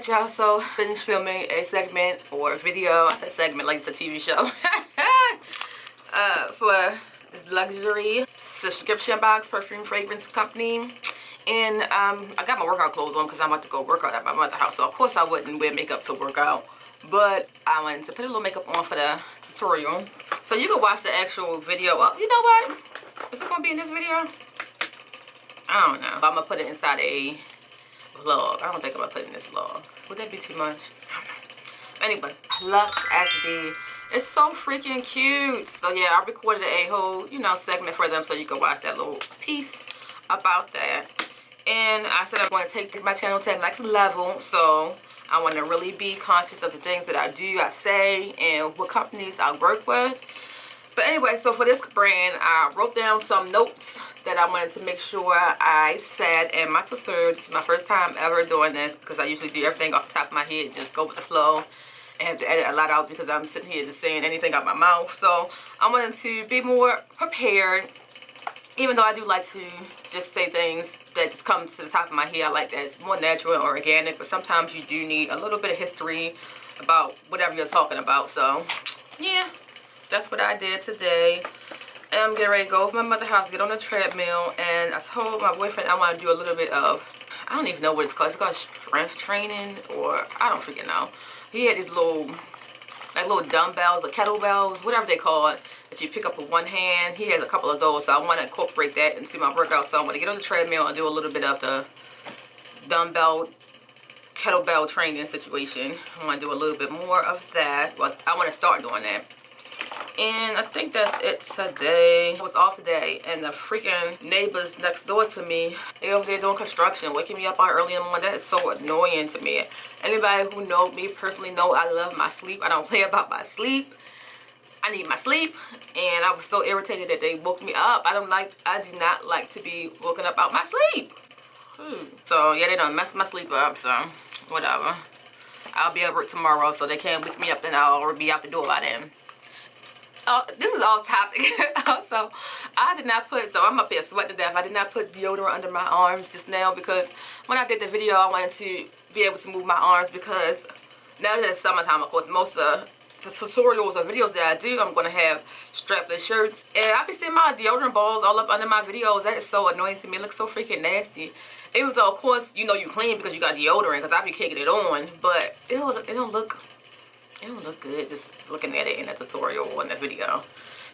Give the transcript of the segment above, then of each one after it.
Alright y'all, so finished filming a segment or video. I said segment like it's a TV show. For this luxury subscription box perfume fragrance company. And I got my workout clothes on because I'm about to go work out at my mother's house. So of course I wouldn't wear makeup to work out. But I wanted to put a little makeup on for the tutorial. So you can watch the actual video. Oh, you know what? Is it going to be in this video? I don't know. I'm going to put it inside a vlog. I don't think I'm going to put it in this vlog. Would that be too much? I don't know. Anyway, LUXSB. It's so freaking cute. So yeah, I recorded a whole, you know, segment for them so you can watch that little piece about that. And I said I'm going to take my channel to the next level. So I want to really be conscious of the things that I do, I say, and what companies I work with. But anyway, so for this brand, I wrote down some notes that I wanted to make sure I said in my tutorial. This is my first time ever doing this because I usually do everything off the top of my head, just go with the flow. And have to edit a lot out because I'm sitting here just saying anything out my mouth. So I wanted to be more prepared, even though I do like to just say things that just come to the top of my head. I like that it's more natural and organic, but sometimes you do need a little bit of history about whatever you're talking about. So yeah, that's what I did today. And I'm getting ready to go over my mother's house, get on the treadmill, and I told my boyfriend I want to do a little bit of, I don't even know what it's called. It's called strength training, or I don't freaking know. He had these little, like little dumbbells or kettlebells, whatever they call it, that you pick up with one hand. He has a couple of those, so I want to incorporate that into my workout. So I'm going to get on the treadmill and do a little bit of the dumbbell, kettlebell training situation. I want to do a little bit more of that. Well, I want to start doing that. And I think that's it today. I was off today, and the freaking neighbors next door to me, they over there doing construction, waking me up on early in the morning. That is so annoying to me. Anybody who knows me personally know I love my sleep. I don't play about my sleep. I need my sleep, and I was so irritated that they woke me up. I do not like to be woken up out my sleep. So yeah, they done messed my sleep up, so whatever. I'll be at work tomorrow, so they can't wake me up, and I'll already be out the door by then. This is off topic. Also, I did not put, so I'm up here sweating to death. I did not put deodorant under my arms just now because when I did the video, I wanted to be able to move my arms because now that it's summertime, of course, most of the tutorials or videos that I do, I'm going to have strapless shirts. And I be seeing my deodorant balls all up under my videos. That is so annoying to me. It looks so freaking nasty. Even though, of course, you know you clean because you got deodorant because I be kicking it on. But it don't look good just looking at it in the tutorial or in the video.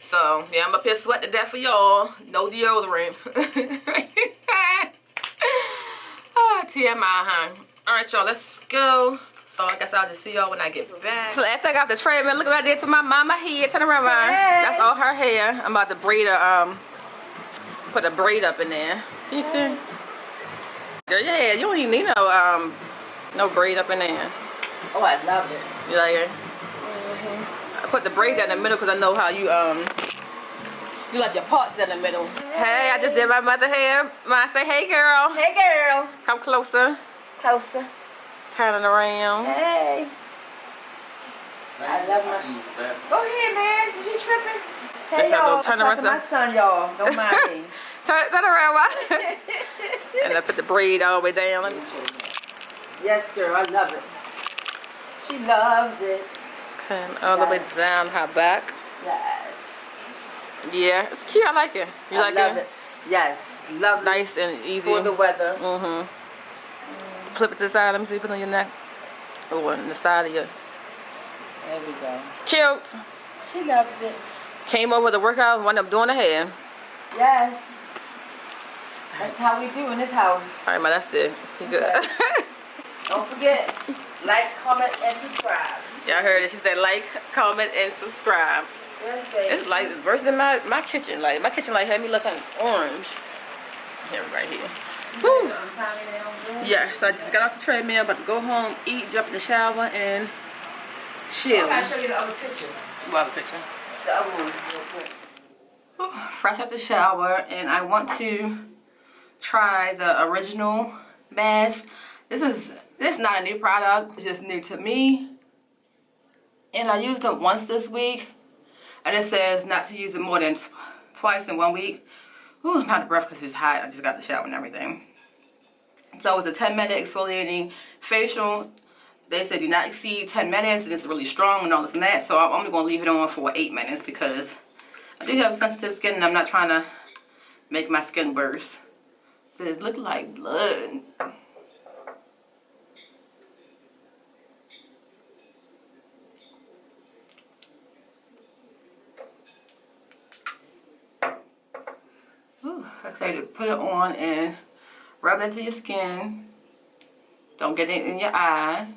So yeah, I'm up here sweating to death for y'all. No deodorant. TMI, huh? Alright y'all, let's go. Oh, I guess I'll just see y'all when I get back. So after I got this treadmill, look what I did to my mama hair. Turn around, mine. Hey. That's all her hair. I'm about to braid her, put a braid up in there. You see? Girl, yeah, you don't even need no braid up in there. Oh, I love it. You like it? I put the braid down in the middle because I know how you like your parts in the middle. Hey, I just did my mother hair. Mine say, hey girl. Hey girl. Come closer. Closer. Turning around. Hey. I love my. Go ahead, man. Did you tripping? Hey y'all. Turn around. My son, y'all. Don't mind me. turn around. And I put the braid all the way down. Let me see. Yes, girl. I love it. She loves it. Come all the way down her back. Yes. Yeah, it's cute. I like it. You like it? I love it. Yes, love it. Nice and easy. For the weather. Flip it to the side. Let me see. Put it on your neck. Oh, on the side of your. There we go. Cute. She loves it. Came over to work out and wound up doing the hair. Yes. That's how we do in this house. All right, ma, that's it. You good? Don't forget, like, comment, and subscribe. Y'all heard it. She said like, comment, and subscribe. Yes, baby. It's light. It's worse than my kitchen light. My kitchen light had me looking orange. Here, right here. Woo. Yeah, so I just got off the treadmill, about to go home, eat, jump in the shower, and chill. I gotta show you the other picture. What other picture? The other one, real quick. Fresh out the shower, and I want to try the original mask. This is not a new product. It's just new to me. And I used it once this week. And it says not to use it more than twice in 1 week. Ooh, I'm out of breath because it's hot. I just got the shower and everything. So it's a 10-minute exfoliating facial they said do not exceed 10 minutes and it's really strong and all this and that. So I'm only going to leave it on for 8 minutes because I do have sensitive skin and I'm not trying to make my skin worse. But it looked like blood. Ooh, I say to put it on and rub it into your skin. Don't get it in your eye.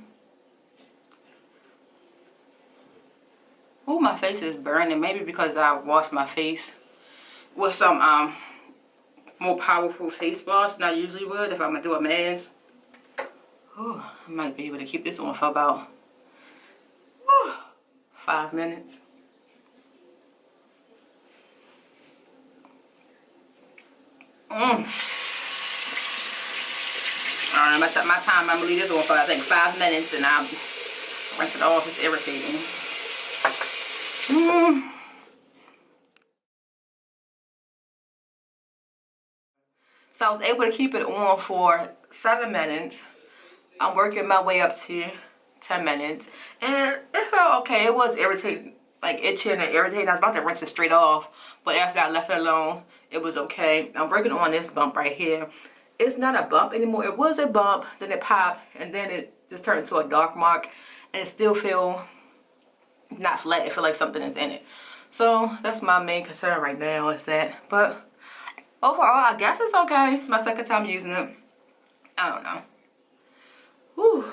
Oh, my face is burning. Maybe because I washed my face with some more powerful face wash than I usually would if I'm gonna do a mask. Oh, I might be able to keep this on for about 5 minutes. Alright, I set my time. I'm gonna leave this on for I think 5 minutes and I'll rinse it off. It's irritating. So I was able to keep it on for 7 minutes. I'm working my way up to 10 minutes. And it felt okay. It was irritating, like itching and irritating. I was about to rinse it straight off. But after I left it alone, it was okay. I'm working on this bump right here. It's not a bump anymore. It was a bump, then it popped, and then it just turned into a dark mark. And it still feel not flat. It feel like something is in it. So that's my main concern right now is that. But overall, I guess it's okay. It's my second time using it. I don't know. Whew.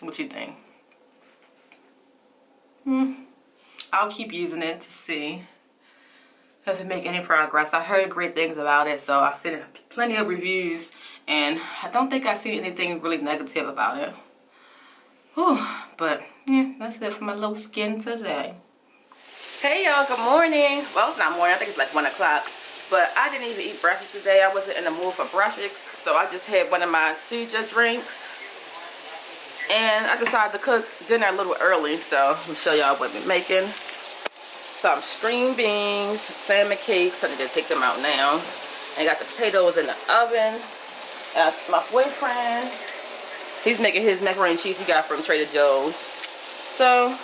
What you think? I'll keep using it to see if it make any progress. I heard great things about it, so I've seen plenty of reviews, and I don't think I've seen anything really negative about it. Whew. But yeah, that's it for my little skin today. Hey y'all, good morning. Well, it's not morning, I think it's like 1 o'clock. But I didn't even eat breakfast today. I wasn't in the mood for breakfast. So I just had one of my suja drinks. And I decided to cook dinner a little early. So I'll show y'all what we're making. Some string beans, salmon cakes. I need to take them out now. I got the potatoes in the oven. That's my boyfriend. He's making his macaroni and cheese he got from Trader Joe's. So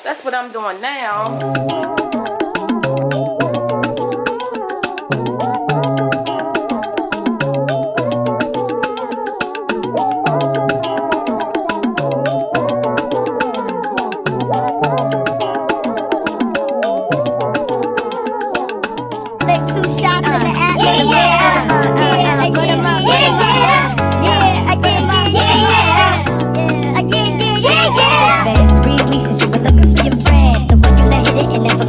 that's what I'm doing now. It's been 3 weeks since you were looking for your friend, the one you let hit it and never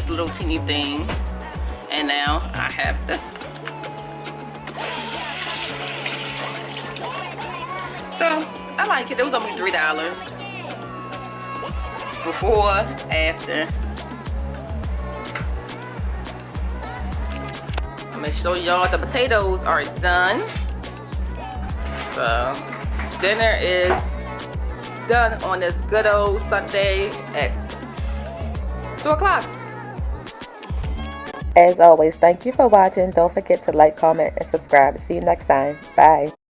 this little teeny thing. And now I have this. So I like it. It was only $3. Before, after. I'm gonna show y'all the potatoes are done. So dinner is done on this good old Sunday at 2 o'clock. As always, thank you for watching. Don't forget to like, comment, and subscribe. See you next time. Bye.